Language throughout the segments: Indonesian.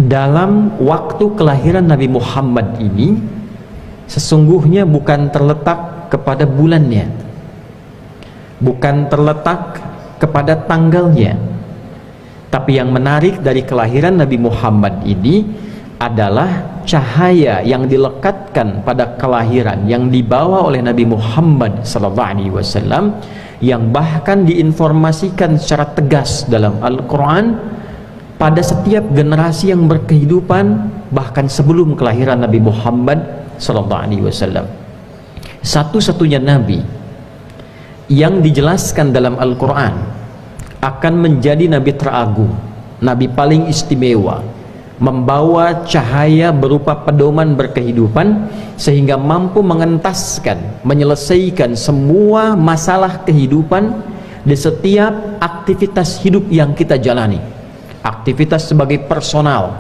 dalam waktu kelahiran Nabi Muhammad ini sesungguhnya bukan terletak kepada bulannya, bukan terletak kepada tanggalnya, tapi yang menarik dari kelahiran Nabi Muhammad ini adalah cahaya yang dilekatkan pada kelahiran yang dibawa oleh Nabi Muhammad SAW, yang bahkan diinformasikan secara tegas dalam Al-Quran pada setiap generasi yang berkehidupan bahkan sebelum kelahiran Nabi Muhammad SAW. Satu-satunya Nabi yang dijelaskan dalam Al-Quran akan menjadi Nabi teragung, Nabi paling istimewa, membawa cahaya berupa pedoman berkehidupan sehingga mampu mengentaskan, menyelesaikan semua masalah kehidupan di setiap aktivitas hidup yang kita jalani. Aktivitas sebagai personal,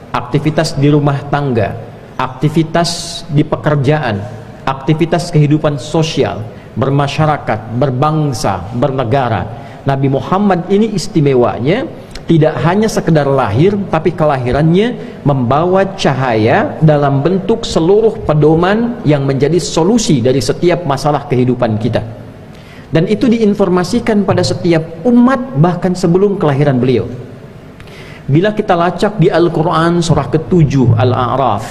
aktivitas di rumah tangga, aktivitas di pekerjaan, aktivitas kehidupan sosial, bermasyarakat, berbangsa, bernegara. Nabi Muhammad ini istimewanya tidak hanya sekedar lahir, tapi kelahirannya membawa cahaya dalam bentuk seluruh pedoman yang menjadi solusi dari setiap masalah kehidupan kita. Dan itu diinformasikan pada setiap umat bahkan sebelum kelahiran beliau. Bila kita lacak di Al-Quran surah ke-7 Al-A'raf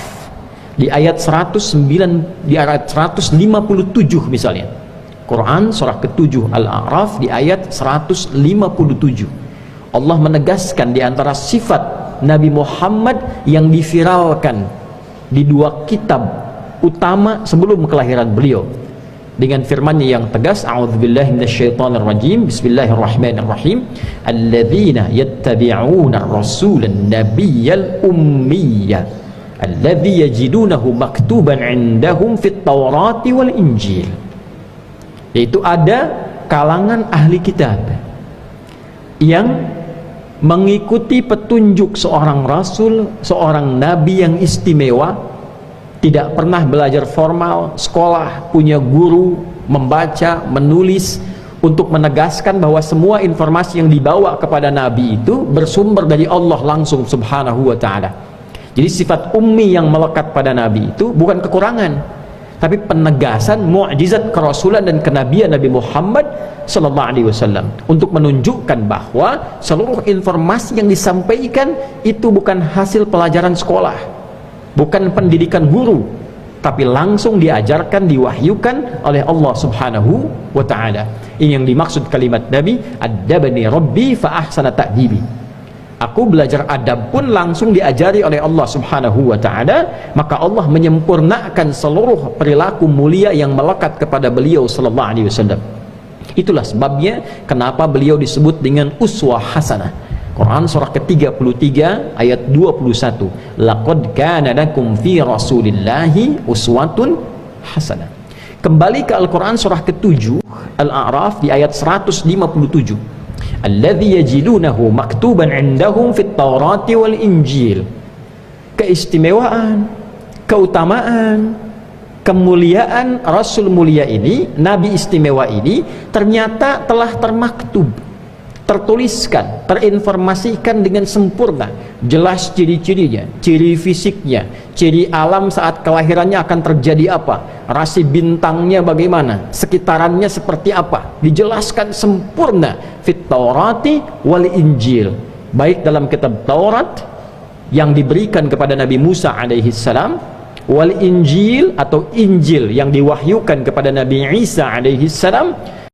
di ayat 109, di ayat 157 misalnya, Quran surah ke-7 Al-A'raf di ayat 157, Allah menegaskan di antara sifat Nabi Muhammad yang diviralkan di dua kitab utama sebelum kelahiran beliau dengan firman-Nya yang tegas, a'udzubillahi minasyaitonirrajim, bismillahirrahmanirrahim, alladzina yattabi'una ar-rasulan nabiyyal ummiyya alladzi yajidunahu maktuban 'indahum fit taurati wal injil. Yaitu ada kalangan ahli kitab yang mengikuti petunjuk seorang rasul, seorang nabi yang istimewa, tidak pernah belajar formal, sekolah, punya guru, membaca, menulis, untuk menegaskan bahwa semua informasi yang dibawa kepada nabi itu bersumber dari Allah langsung subhanahu wa ta'ala. Jadi sifat ummi yang melekat pada nabi itu bukan kekurangan, tapi penegasan mukjizat kerasulan dan kenabian Nabi Muhammad SAW untuk menunjukkan bahwa seluruh informasi yang disampaikan itu bukan hasil pelajaran sekolah, bukan pendidikan guru, tapi langsung diajarkan, diwahyukan oleh Allah subhanahu wa ta'ala. Ini yang dimaksud kalimat Nabi, adabani rabbi fa ahsana ta'dibi. Aku belajar adab pun langsung diajari oleh Allah subhanahu wa ta'ala, maka Allah menyempurnakan seluruh perilaku mulia yang melekat kepada beliau sallallahu alaihi wasallam. Itulah sebabnya kenapa beliau disebut dengan uswah hasanah. Quran surah ke-33 ayat 21, laqad kana lakum fi rasulillahi uswatun hasanah. Kembali ke Al-Quran surah ke-7 Al-A'raf di ayat 157, alladzi yajidunahu maktuban 'indahum fit taurati wal injil. Keistimewaan, keutamaan, kemuliaan Rasul mulia ini, Nabi istimewa ini ternyata telah termaktub, tertuliskan, terinformasikan dengan sempurna, jelas ciri-cirinya, ciri fisiknya, ciri alam saat kelahirannya akan terjadi apa, rasi bintangnya bagaimana, sekitarannya seperti apa, dijelaskan sempurna fit taurati wal injil, baik dalam kitab Taurat yang diberikan kepada Nabi Musa alaihi salam, wal injil atau Injil yang diwahyukan kepada Nabi Isa alaihi salam,